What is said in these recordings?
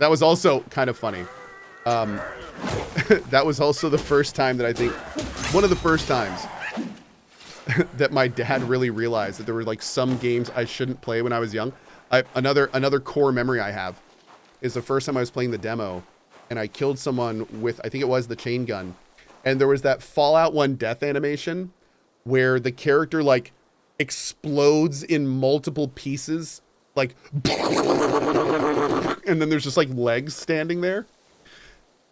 That was also kind of funny. That was also the first time that I think, one of the first times that my dad really realized that there were like some games I shouldn't play when I was young. Another core memory I have is the first time I was playing the demo and I killed someone with, I think it was the chain gun. And there was that Fallout 1 death animation where the character like explodes in multiple pieces, like, and then there's just like legs standing there.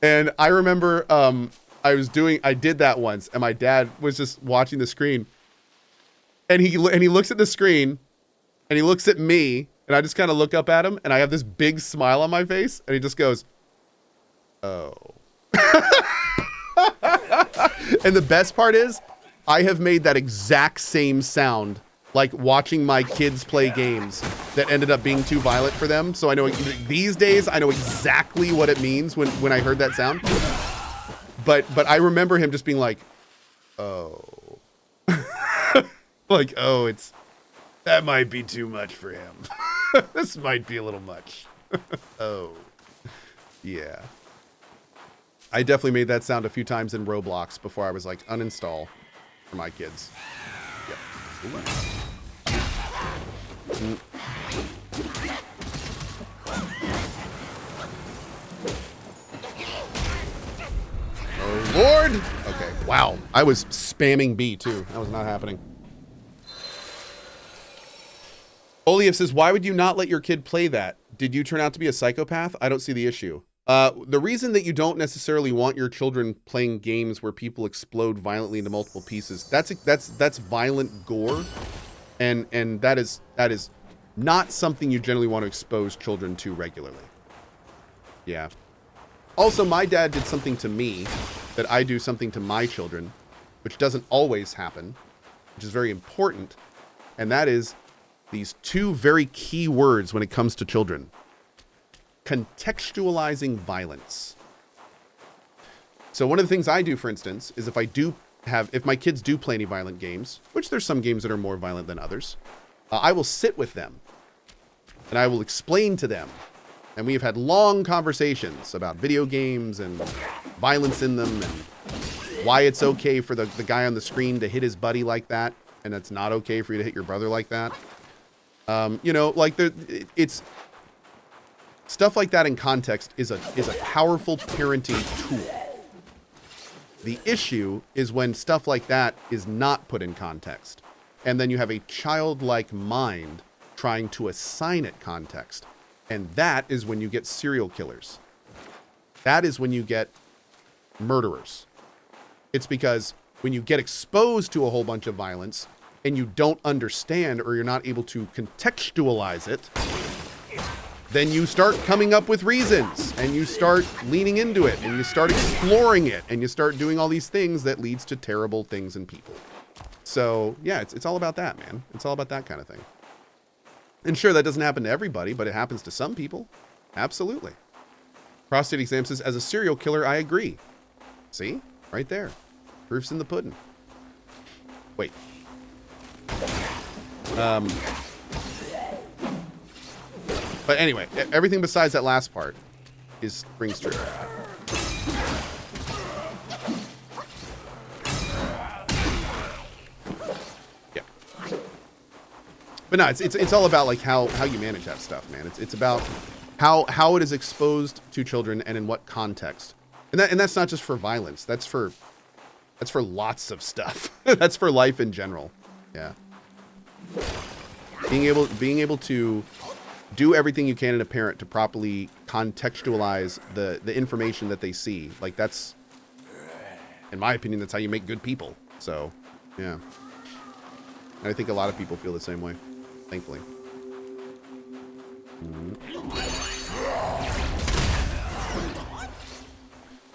And I remember I did that once, and my dad was just watching the screen, and he looks at the screen, and he looks at me, and I just kind of look up at him, and I have this big smile on my face, and he just goes, "Oh." And the best part is, I have made that exact same sound, like watching my kids play games that ended up being too violent for them. So I know these days, I know exactly what it means when I heard that sound. But I remember him just being like, "Oh." Like, "Oh, that might be too much for him." This might be a little much. Oh, yeah. I definitely made that sound a few times in Roblox before I was like, uninstall for my kids. Yep. Oh, Lord. Okay. Wow. I was spamming B too. That was not happening. Oliev says, why would you not let your kid play that? Did you turn out to be a psychopath? I don't see the issue. The reason that you don't necessarily want your children playing games where people explode violently into multiple pieces, that's violent gore, and that is not something you generally want to expose children to regularly. Yeah. Also, my dad did something to me that I do something to my children, which doesn't always happen, which is very important, and that is these two very key words when it comes to children. Contextualizing violence. So one of the things I do, for instance, is if my kids do play any violent games, which there's some games that are more violent than others, I will sit with them and I will explain to them. And we have had long conversations about video games and violence in them and why it's okay for the guy on the screen to hit his buddy like that, and it's not okay for you to hit your brother like that. It's stuff like that in context is a powerful parenting tool. The issue is when stuff like that is not put in context, and then you have a childlike mind trying to assign it context, and that is when you get serial killers. That is when you get murderers. It's because when you get exposed to a whole bunch of violence and you don't understand or you're not able to contextualize it, then you start coming up with reasons and you start leaning into it and you start exploring it and you start doing all these things that leads to terrible things in people. So yeah, it's all about that, man. It's all about that kind of thing. And sure, that doesn't happen to everybody, but it happens to some people. Absolutely. Prostate Exam says, as a serial killer, I agree. See? Right there. Proof's in the pudding. Wait. But anyway, everything besides that last part rings true. Yeah. But no, it's all about like how you manage that stuff, man. It's about how it is exposed to children and in what context. And that's not just for violence. That's for lots of stuff. That's for life in general. Yeah. Being able to do everything you can as a parent to properly contextualize the information that they see. Like that's, in my opinion, that's how you make good people. So, yeah. And I think a lot of people feel the same way, thankfully.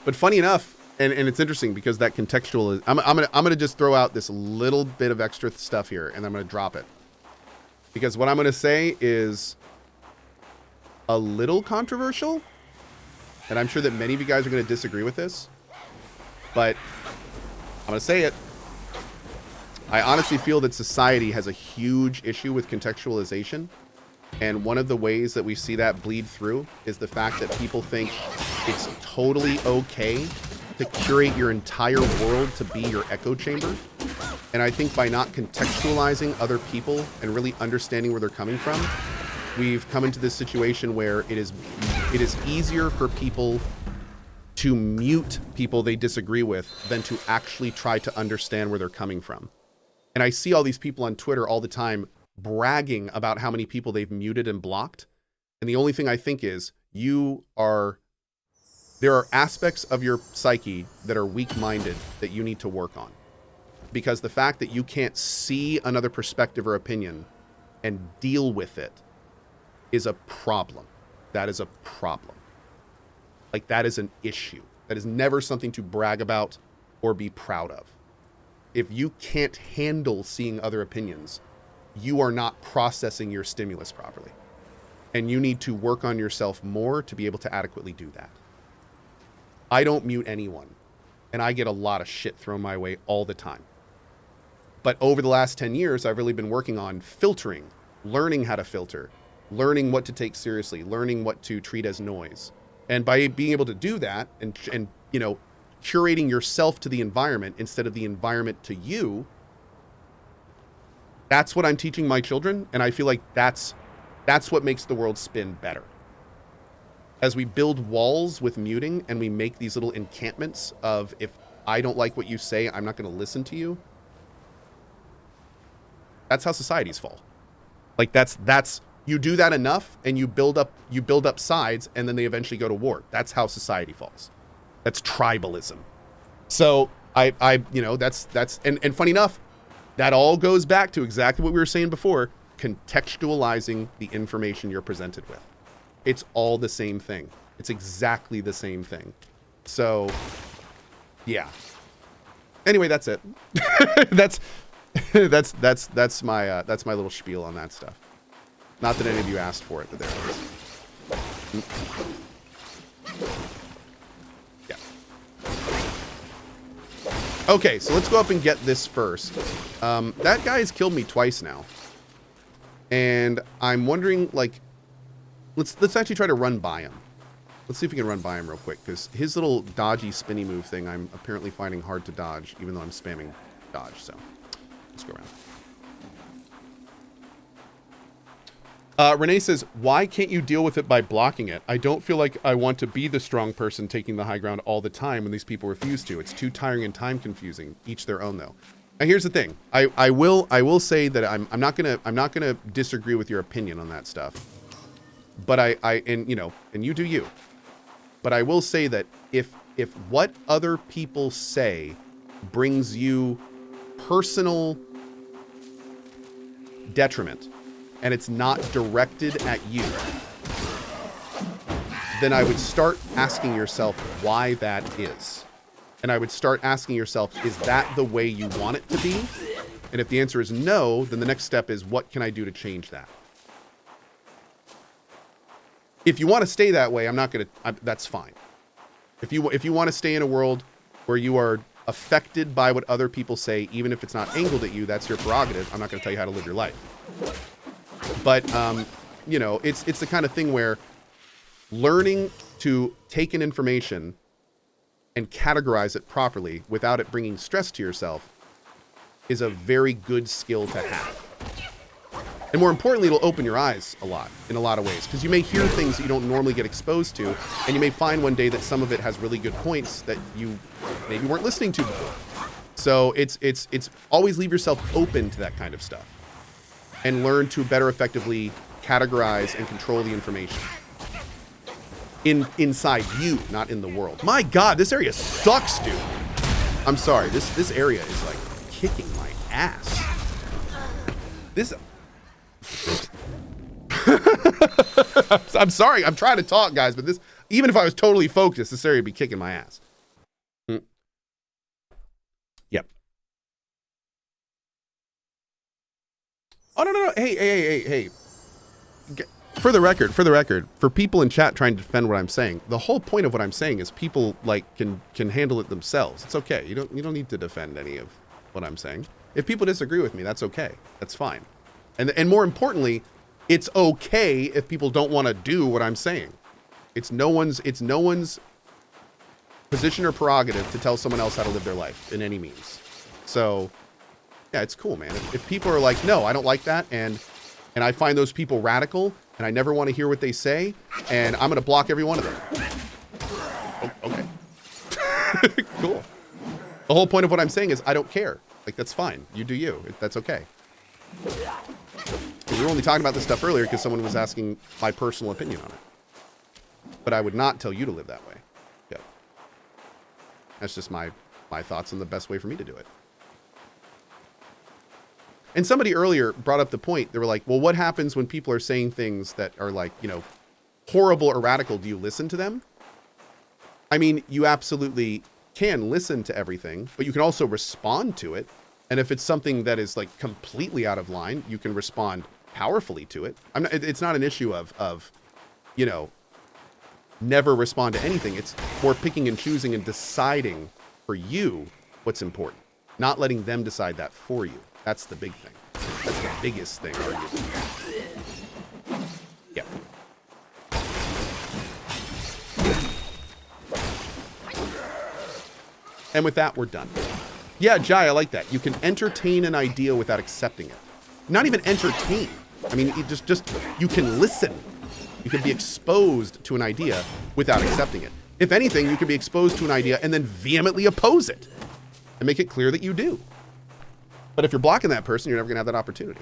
But funny enough, and it's interesting because that contextual is, I'm gonna just throw out this little bit of extra stuff here and I'm gonna drop it. Because what I'm gonna say is a little controversial, and I'm sure that many of you guys are gonna disagree with this, but I'm gonna say it. I honestly feel that society has a huge issue with contextualization And one of the ways that we see that bleed through is the fact that people think it's totally okay to curate your entire world to be your echo chamber. And I think by not contextualizing other people and really understanding where they're coming from, we've come into this situation where it is easier for people to mute people they disagree with than to actually try to understand where they're coming from. And I see all these people on Twitter all the time bragging about how many people they've muted and blocked. And the only thing I think is there are aspects of your psyche that are weak-minded that you need to work on. Because the fact that you can't see another perspective or opinion and deal with it is a problem. That is a problem. Like, that is an issue. That is never something to brag about or be proud of. If you can't handle seeing other opinions, you are not processing your stimulus properly. And you need to work on yourself more to be able to adequately do that. I don't mute anyone, and I get a lot of shit thrown my way all the time. But over the last 10 years, I've really been working on filtering, learning how to filter, learning what to take seriously, learning what to treat as noise. And by being able to do that and you know, curating yourself to the environment instead of the environment to you, that's what I'm teaching my children. And I feel like that's what makes the world spin better. As we build walls with muting and we make these little encampments of, if I don't like what you say, I'm not going to listen to you. That's how societies fall. Like that's you do that enough and you build up sides and then they eventually go to war. That's how society falls. That's tribalism. So I you know, that's and funny enough, that all goes back to exactly what we were saying before, contextualizing the information you're presented with. It's all the same thing. It's exactly the same thing. So yeah. Anyway, that's it. that's my little spiel on that stuff. Not that any of you asked for it, but there it is. Yeah. Okay, so let's go up and get this first. That guy has killed me twice now. And I'm wondering, like, let's actually try to run by him. Let's see if we can run by him real quick, because his little dodgy spinny move thing I'm apparently finding hard to dodge, even though I'm spamming dodge, so let's go around. Renee says, why can't you deal with it by blocking it? I don't feel like I want to be the strong person taking the high ground all the time when these people refuse to. It's too tiring and time confusing. Each their own, though. And here's the thing. I will say that I'm not gonna disagree with your opinion on that stuff. But and you do you. But I will say that if what other people say brings you personal detriment, and it's not directed at you, then I would start asking yourself why that is. And I would start asking yourself, is that the way you want it to be? And if the answer is no, then the next step is, what can I do to change that? If you want to stay that way, that's fine. If you want to stay in a world where you are affected by what other people say, even if it's not angled at you, that's your prerogative. I'm not going to tell you how to live your life. But, it's the kind of thing where learning to take in information and categorize it properly without it bringing stress to yourself is a very good skill to have. And more importantly, it'll open your eyes in a lot of ways, because you may hear things that you don't normally get exposed to, and you may find one day that some of it has really good points that you maybe weren't listening to before. So it's always leave yourself open to that kind of stuff. And learn to better effectively categorize and control the information. Inside you, not in the world. My God, this area sucks, dude. I'm sorry, this area is like kicking my ass. I'm sorry, I'm trying to talk, guys, but even if I was totally focused, this area would be kicking my ass. Yep. Oh, no. Hey. For the record, for people in chat trying to defend what I'm saying, the whole point of what I'm saying is people can handle it themselves. It's okay. You don't need to defend any of what I'm saying. If people disagree with me, that's okay. That's fine. And more importantly, It's okay if people don't want to do what I'm saying. It's no one's position or prerogative to tell someone else how to live their life in any means. So, yeah, it's cool, man. If people are like, no, I don't like that, and I find those people radical, and I never want to hear what they say, and I'm going to block every one of them. Oh, okay. Cool. The whole point of what I'm saying is I don't care. Like, that's fine. You do you. That's okay. We were only talking about this stuff earlier because someone was asking my personal opinion on it. But I would not tell you to live that way. Yeah. That's just my thoughts on the best way for me to do it. And somebody earlier brought up the point. They were like, well, what happens when people are saying things that are like, you know, horrible or radical? Do you listen to them? I mean, you absolutely can listen to everything, but you can also respond to it. And if it's something that is like completely out of line, you can respond powerfully to it. It's not an issue of, you know, never respond to anything. It's more picking and choosing and deciding for you what's important, not letting them decide that for you. That's the big thing. That's the biggest thing, arguably. Yeah. And with that, we're done. Yeah, Jai, I like that. You can entertain an idea without accepting it. Not even entertain. I mean, you just you can listen. You can be exposed to an idea without accepting it. If anything, you can be exposed to an idea and then vehemently oppose it and make it clear that you do. But if you're blocking that person, you're never going to have that opportunity.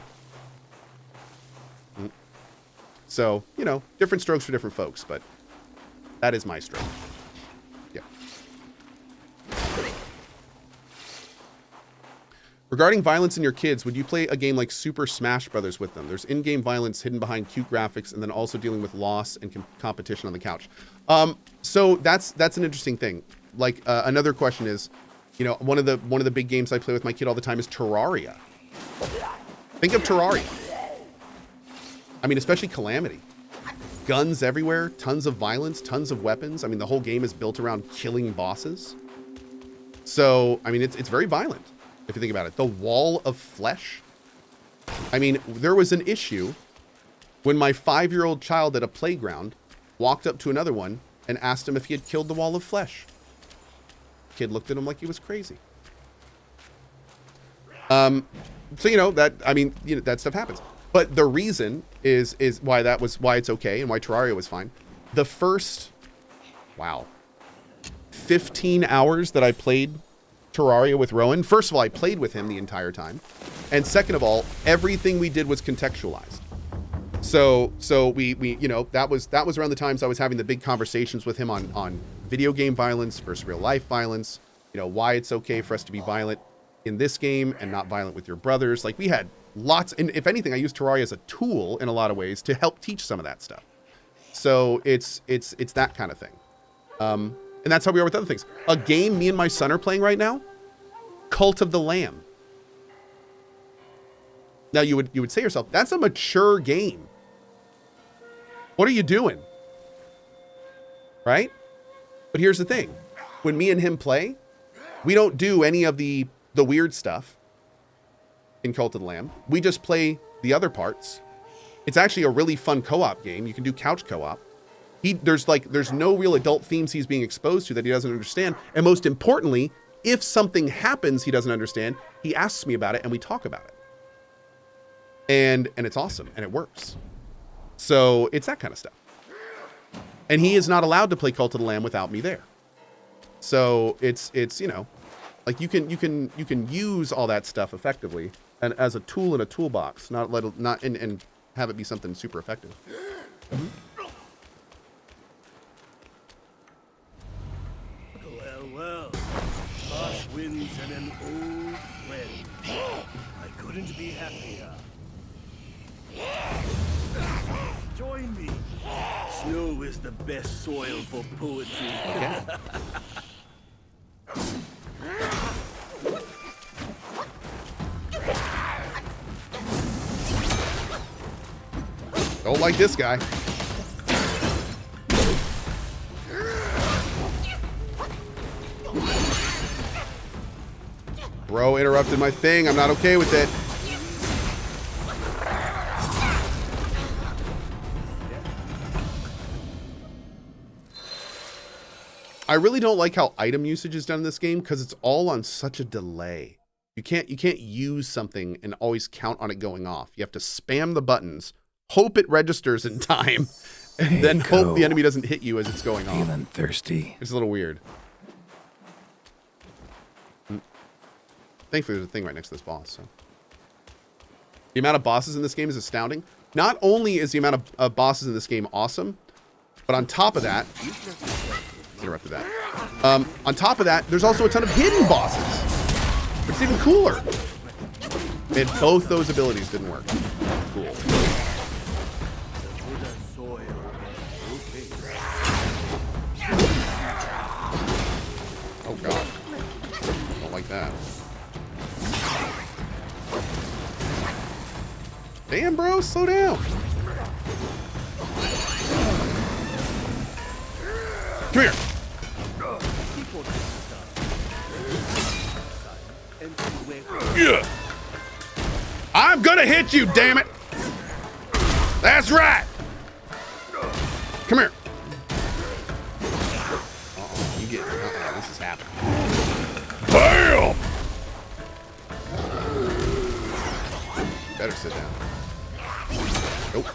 So, you know, different strokes for different folks, but that is my stroke. Yeah. Regarding violence in your kids, would you play a game like Super Smash Brothers with them? There's in-game violence hidden behind cute graphics and then also dealing with loss and competition on the couch. So that's an interesting thing. Like another question is, you know, one of the big games I play with my kid all the time is Terraria. Think of Terraria. I mean, especially Calamity. Guns everywhere, tons of violence, tons of weapons. I mean, the whole game is built around killing bosses. So, I mean, it's very violent. If you think about it, the wall of flesh. I mean, there was an issue when my 5-year-old child at a playground walked up to another one and asked him if he had killed the wall of flesh. Kid looked at him like he was crazy. So, you know, that, I mean, you know, that stuff happens. But the reason is why it's okay and why Terraria was fine. The first, 15 hours that I played Terraria with Rowan. First of all, I played with him the entire time. And second of all, everything we did was contextualized. So we you know, that was around the times I was having the big conversations with him on video game violence versus real life violence. You know, why it's okay for us to be violent in this game and not violent with your brothers. Like we had lots, and if anything, I use Terraria as a tool in a lot of ways to help teach some of that stuff. So it's that kind of thing. And that's how we are with other things. A game me and my son are playing right now, Cult of the Lamb. Now you would say to yourself, that's a mature game. What are you doing? Right? But here's the thing. When me and him play, we don't do any of the weird stuff in Cult of the Lamb. We just play the other parts. It's actually a really fun co-op game. You can do couch co-op. There's no real adult themes he's being exposed to that he doesn't understand. And most importantly, if something happens he doesn't understand, he asks me about it and we talk about it. And it's awesome and it works. So it's that kind of stuff. And he is not allowed to play Cult of the Lamb without me there. So it's you know, like you can use all that stuff effectively and as a tool in a toolbox, not and have it be something super effective. Mm-hmm. Well, Bosch wins and an old friend. I couldn't be happier. Join me. Snow is the best soil for poetry. Yeah. Don't like this guy. Bro interrupted my thing. I'm not okay with it. I really don't like how item usage is done in this game because it's all on such a delay. You can't use something and always count on it going off. You have to spam the buttons, hope it registers in time, and then hope the enemy doesn't hit you as it's going off. Feeling thirsty. It's a little weird. Thankfully, there's a thing right next to this boss. So. The amount of bosses in this game is astounding. Not only is the amount of bosses in this game awesome, but on top of that, interrupted that. On top of that, there's also a ton of hidden bosses, which is even cooler. And both those abilities didn't work. Cool. Oh god. Don't like that. Damn, bro, slow down. Come here. Yeah. I'm gonna hit you, damn it. That's right. Come here. Uh-oh, you get this is happening. Bam! Better sit down. Nope.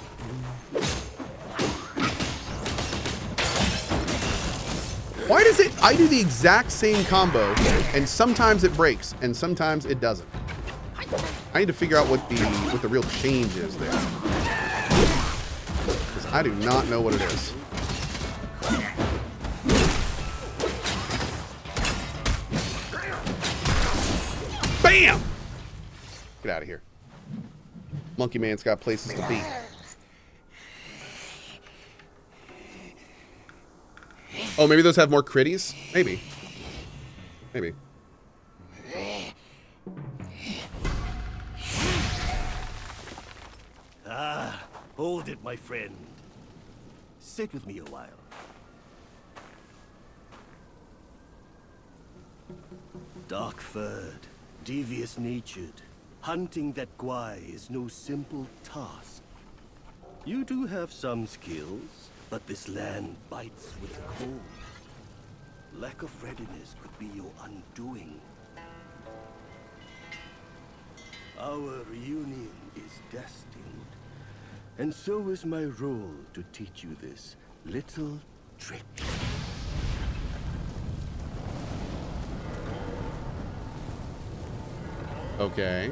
Why does it? I do the exact same combo, and sometimes it breaks, and sometimes it doesn't. I need to figure out what the real change is there, because I do not know what it is. Bam! Get out of here. Monkey Man's got places to be. Oh, maybe those have more critties? Maybe. Maybe. Ah, hold it, my friend. Sit with me a while. Dark-furred, devious-natured, hunting that Guai is no simple task. You do have some skills, but this land bites with cold. Lack of readiness could be your undoing. Our reunion is destined, and so is my role to teach you this little trick. Okay.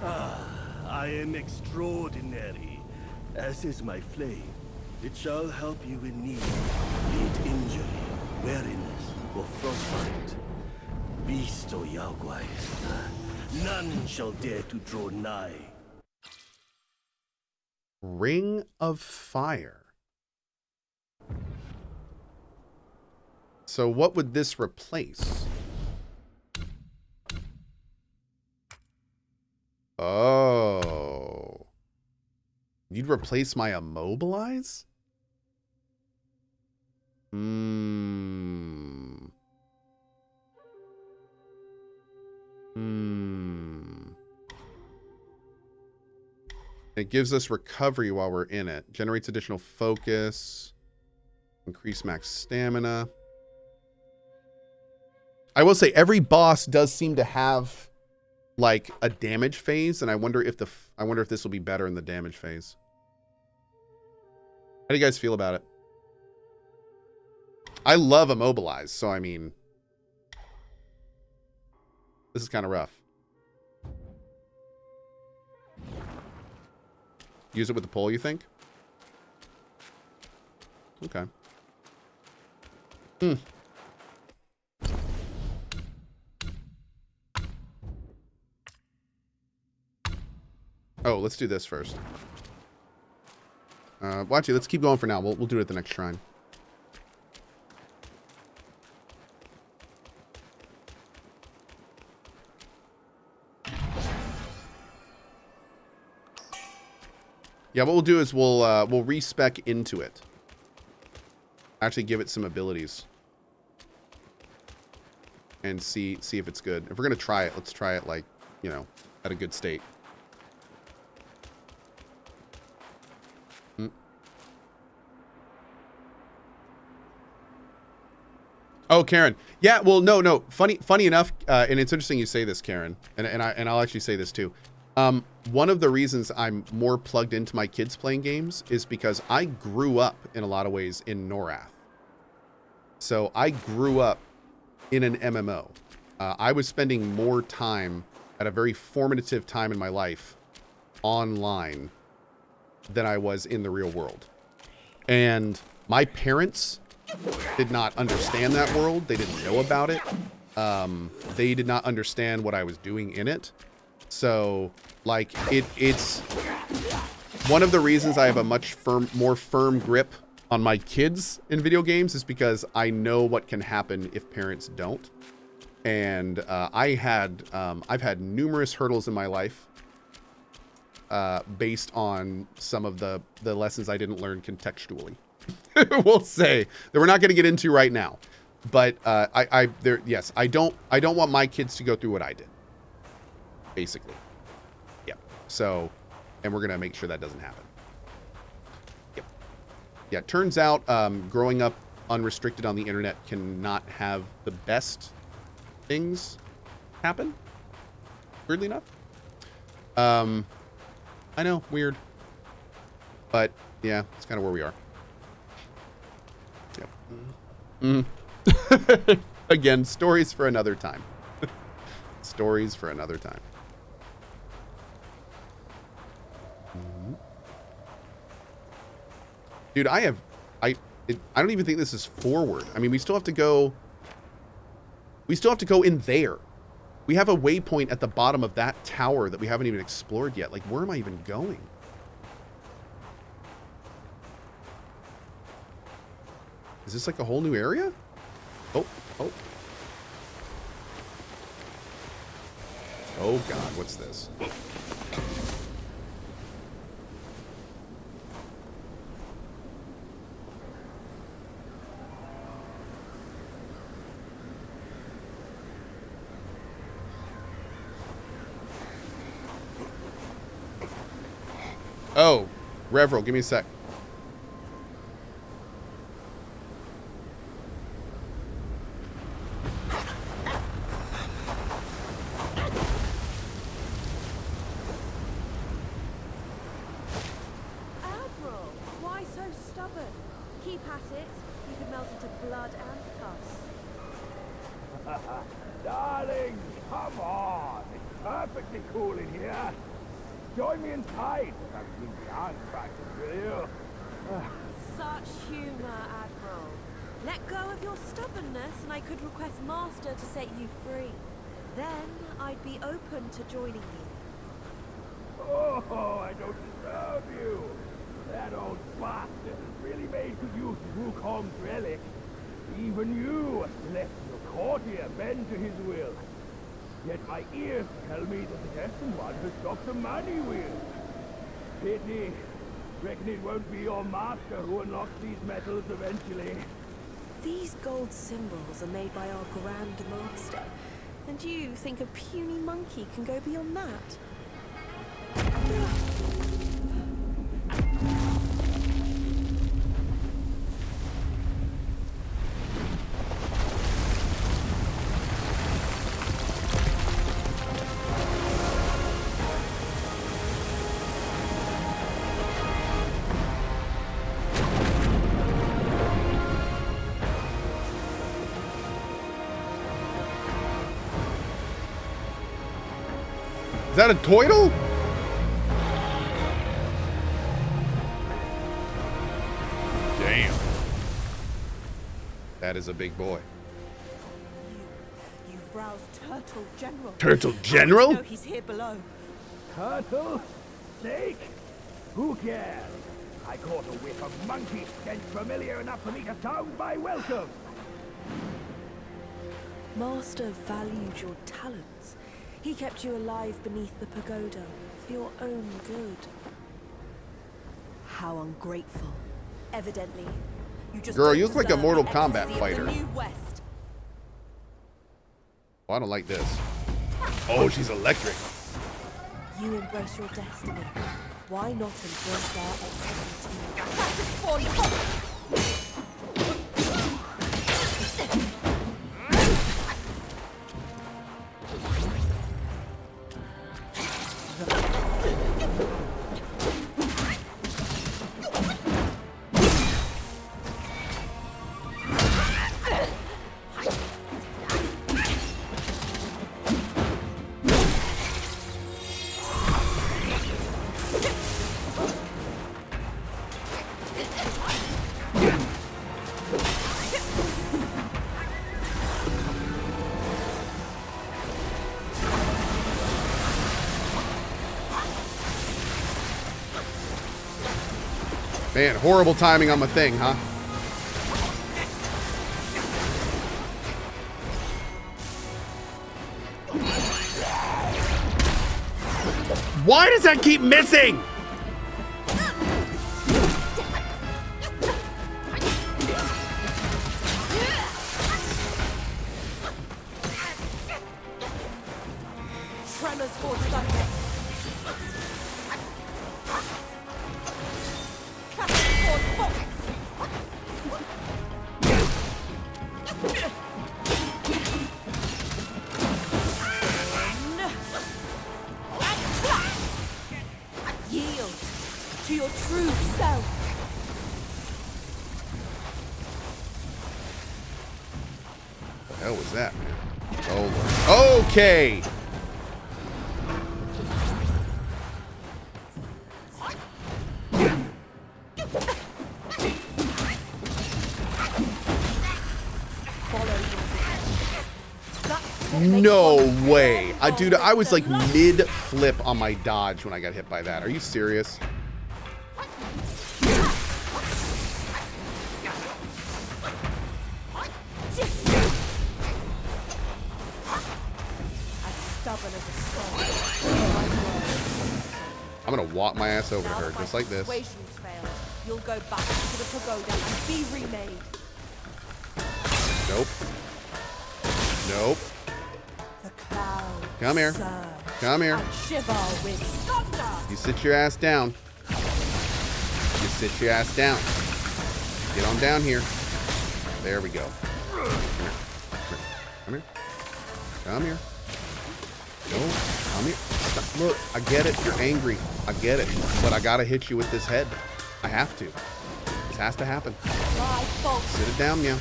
I am extraordinary, as is my flame. It shall help you in need, be it injury, weariness, or frostbite. Beast or Yaoguai, none shall dare to draw nigh. Ring of Fire. So what would this replace? Oh. You'd replace my immobilize? It gives us recovery while we're in it. Generates additional focus. Increase max stamina. I will say every boss does seem to have like a damage phase, and I wonder if this will be better in the damage phase. How do you guys feel about it? I love immobilize, so I mean, this is kind of rough. Use it with the pole, you think? Okay. Oh, let's do this first. Well, actually, let's keep going for now. We'll do it at the next shrine. Yeah, what we'll do is we'll respec into it. Actually, give it some abilities, and see if it's good. If we're gonna try it, let's try it like, you know, at a good state. Oh, Karen. Yeah, well, no. Funny enough, and it's interesting you say this, Karen, and I'll actually say this too. One of the reasons I'm more plugged into my kids playing games is because I grew up in a lot of ways in Norath. So I grew up in an MMO. I was spending more time at a very formative time in my life online than I was in the real world. And my parents did not understand that world. They didn't know about it. They did not understand what I was doing in it. So, like, it's one of the reasons I have a much more firm grip on my kids in video games is because I know what can happen if parents don't. And I've had numerous hurdles in my life based on some of the lessons I didn't learn contextually. We'll say that we're not going to get into right now, but yes, I don't want my kids to go through what I did. Basically, yep. So, and we're gonna make sure that doesn't happen. Yep. Yeah. Turns out, growing up unrestricted on the internet cannot have the best things happen. Weirdly enough. I know, weird, but yeah, it's kind of where we are. Yep. Again, stories for another time. Stories for another time. Dude, I don't even think this is forward. I mean, we still have to go in there. We have a waypoint at the bottom of that tower that we haven't even explored yet. Like, where am I even going? Is this like a whole new area? Oh. Oh God, what's this? Oh, Reveral, give me a sec. Admiral, why so stubborn? Keep at it. You could melt into blood and pus. Darling, come on. It's perfectly cool in here. Join me inside. I'm being dance practice with you. Such humor, Admiral. Let go of your stubbornness and I could request Master to set you free. Then I'd be open to joining you. Oh, I don't deserve you. That old bastard has really made good use of Wukong's relic. Even you left your courtier bend to his will. Yet my ears tell me that the destined one has stopped the money wheel. Pity. Reckon it won't be your master who unlocks these metals eventually. These gold symbols are made by our Grand Master. And you think a puny monkey can go beyond that? Is that a Toidle? Damn. That is a big boy. You've roused Turtle General. Turtle General? No, he's here below. Turtle? Snake? Who cares? I caught a whiff of monkey stench familiar enough for me to sound my welcome. Master valued your talents. He kept you alive beneath the pagoda for your own good. How ungrateful. Evidently, you just Girl, don't you look like a deserve Mortal the Kombat ecstasy of fighter. the New West. Oh, I don't like this. Oh, she's electric. You embrace your destiny. Why not embrace our ecstasy too? Man, horrible timing on my thing, huh? Why does that keep missing? Tremors for thunder. Captain for fox. Yield to your true self. What the hell was that, man? Oh, Lord. Okay. No way. Dude, I was like mid-flip on my dodge when I got hit by that. Are you serious? I'm gonna walk my ass over to her just like this. You'll go back to the pagoda and be remade. Nope. Nope. The cloud. Come here. Come here. And shiver with thunder. You sit your ass down. You sit your ass down. Get on down here. There we go. Come here. Come here. No, come here. Stop. Look, I get it. You're angry. I get it. But I gotta hit you with this head. I have to. This has to happen. Sit it down, meow.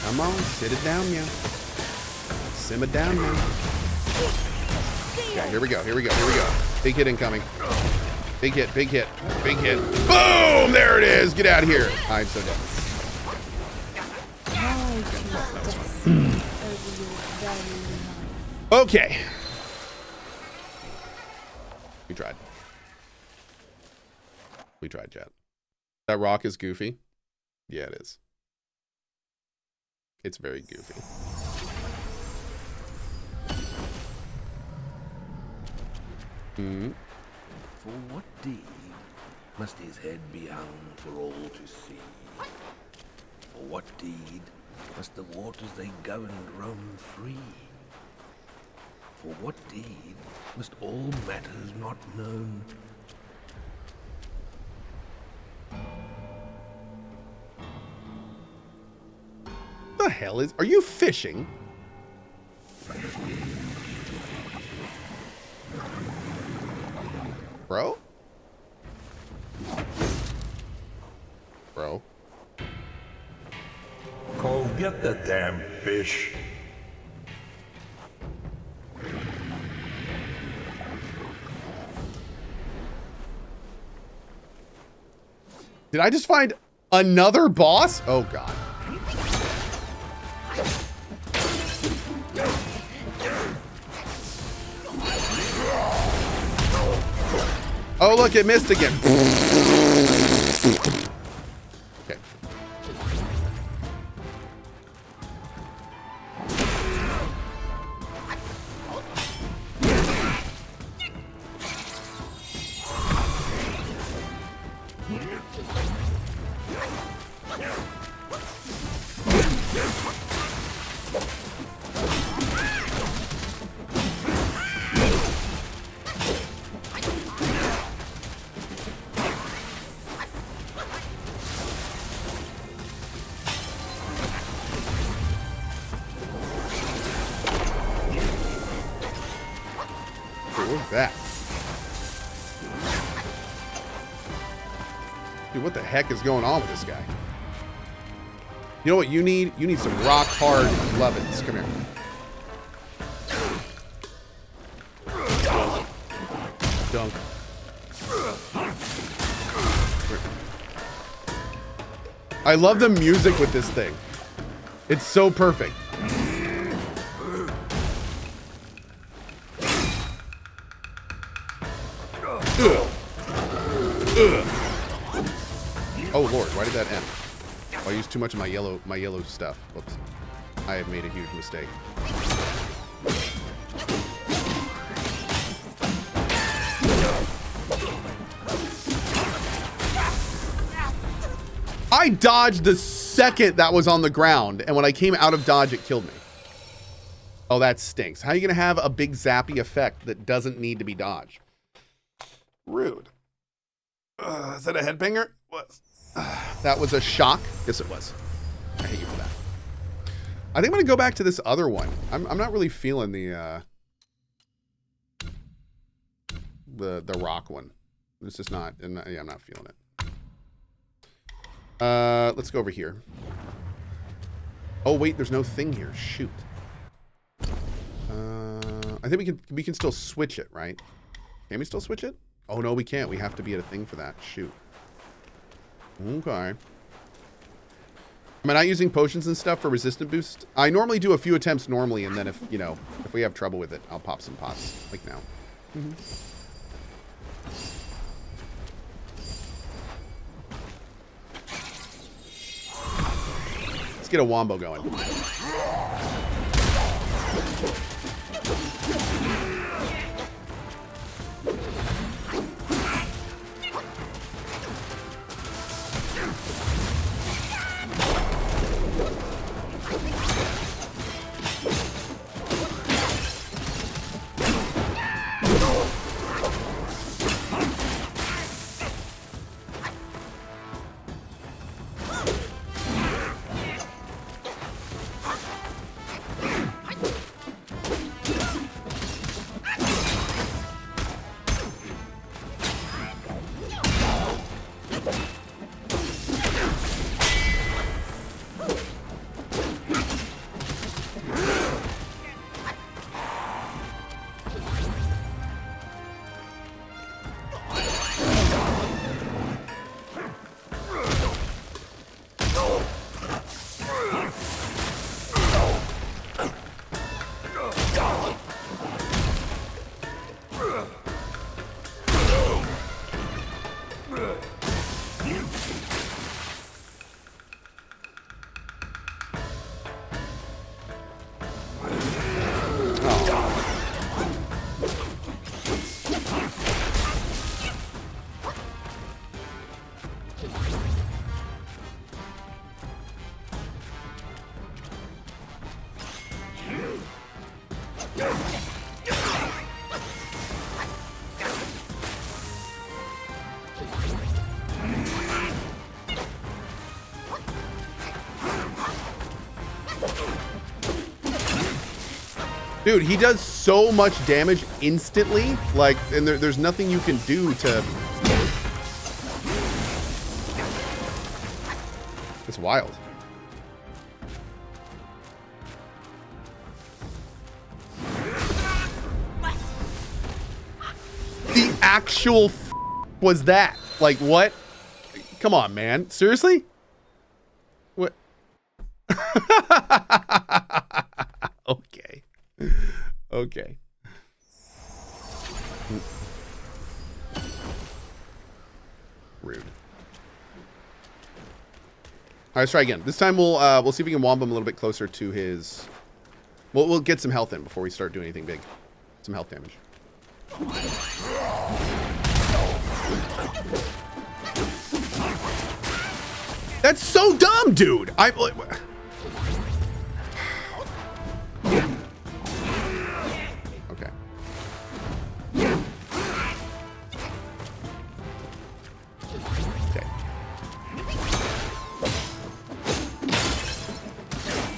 Come on, sit it down, meow. Simmer down, meow. Okay, here we go. Here we go. Here we go. Big hit incoming. Big hit. Big hit. Big hit. Boom! There it is. Get out of here. I'm so dead. Okay. We tried. We tried, chat. That rock is goofy. Yeah, it is. It's very goofy. Hmm. For what deed must his head be hung for all to see? For what deed must the waters they governed roam free? For what deed must all matters not known The hell is... Are you fishing? Bro? Bro? Cohh, get the damn fish. Did I just find another boss? Oh, God. Oh, look, it missed again. Okay. That. Dude, what the heck is going on with this guy? You know what you need? You need some rock hard lovin's. Come here. Dunk. I love the music with this thing. It's so perfect. Oh lord, why did that end? Oh, I used too much of my yellow stuff. Whoops. I have made a huge mistake. I dodged the second that was on the ground, and when I came out of dodge, it killed me. Oh, that stinks. How are you going to have a big zappy effect that doesn't need to be dodged? Rude. Is that a headbanger? What? That was a shock? Yes, it was. I hate you for that. I think I'm going to go back to this other one. I'm not really feeling the rock one. It's just not, yeah, I'm not feeling it. Let's go over here. Oh wait, there's no thing here. Shoot. I think we can still switch it, right? Can we still switch it? Oh no, we can't. We have to be at a thing for that. Shoot. Okay. Am I not using potions and stuff for resistant boost? I normally do a few attempts normally, and then if, you know, if we have trouble with it, I'll pop some pots, like now. Let's get a wombo going. Dude, he does so much damage instantly, like, and there's nothing you can do to... It's wild. The actual f was that? Like, what? Come on, man. Seriously? What? Okay. Okay. Rude. All right, let's try again. This time we'll see if we can womp him a little bit closer to his... We'll get some health in before we start doing anything big. Some health damage. That's so dumb, dude. Okay. Okay.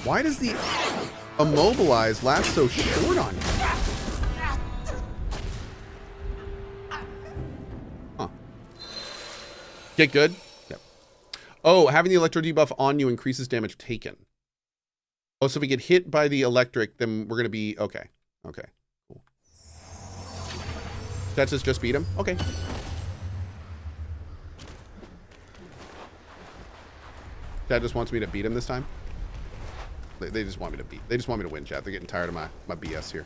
Why does the immobilize last so short on you? Huh. Get good? Yep. Oh, having the electro debuff on you increases damage taken. Oh, so if we get hit by the electric, then we're going to be... Okay. Okay. Cool. That's just beat him? Okay. Dad just wants me to beat him this time? They just want me to beat. They just want me to win, chat. They're getting tired of my BS here.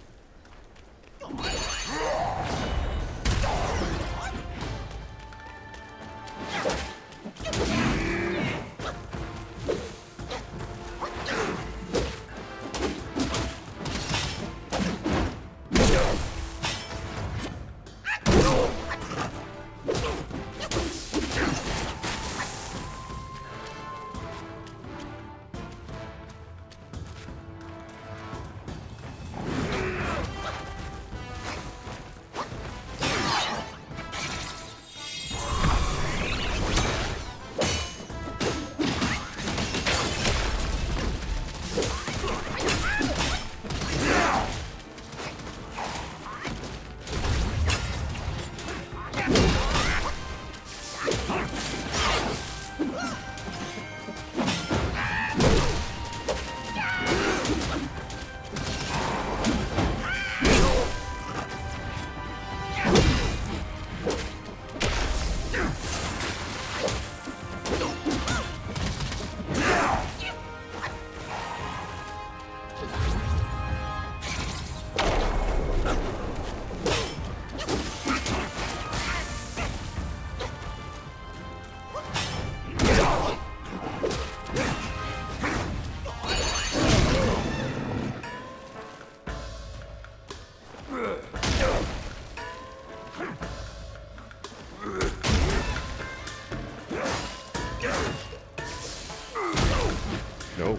No.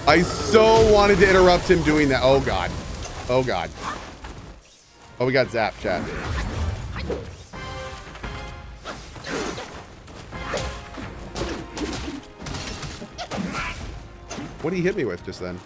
I so wanted to interrupt him doing that. Oh, God. Oh, God. Oh, we got zapped, chat. What did he hit me with just then?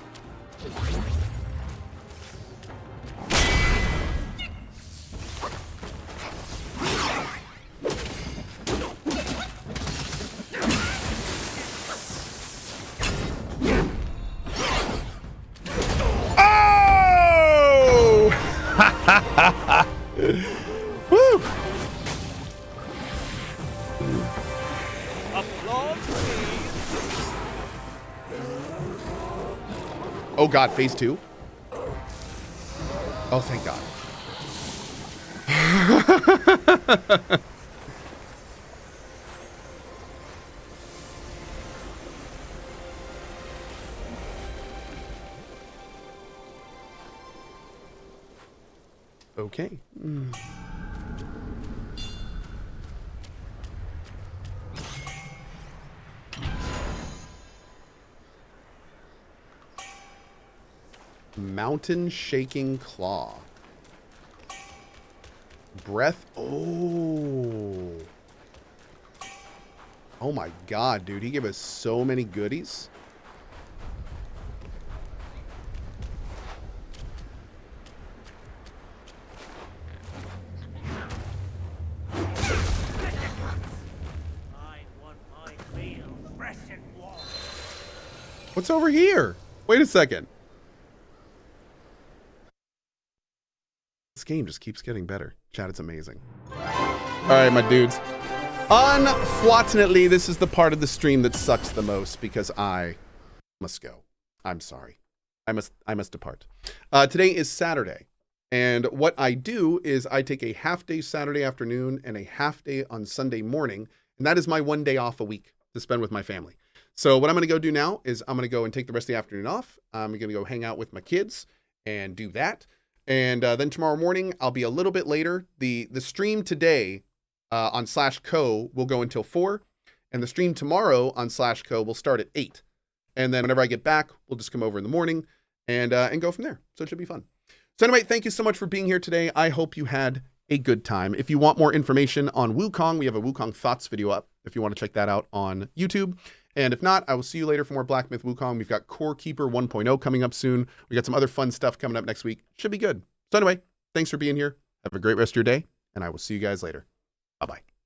Woo! Oh God, phase 2? Oh, thank God. Okay. Mountain shaking claw. Breath. Oh. Oh my God, dude. He gave us so many goodies. What's over here? Wait a second. This game just keeps getting better. Chat, it's amazing. All right, my dudes. Unfortunately, this is the part of the stream that sucks the most because I must go. I'm sorry. I must depart. Today is Saturday. And what I do is I take a half day Saturday afternoon and a half day on Sunday morning. And that is my 1 day off a week to spend with my family. So what I'm going to go do now is I'm going to go and take the rest of the afternoon off. I'm going to go hang out with my kids and do that. And then tomorrow morning, I'll be a little bit later. The stream today on /Cohh will go until 4. And the stream tomorrow on /Cohh will start at 8. And then whenever I get back, we'll just come over in the morning and go from there. So it should be fun. So anyway, thank you so much for being here today. I hope you had a good time. If you want more information on Wukong, we have a Wukong Thoughts video up if you want to check that out on YouTube. And if not, I will see you later for more Black Myth Wukong. We've got Core Keeper 1.0 coming up soon. We got some other fun stuff coming up next week. Should be good. So anyway, thanks for being here. Have a great rest of your day, and I will see you guys later. Bye-bye.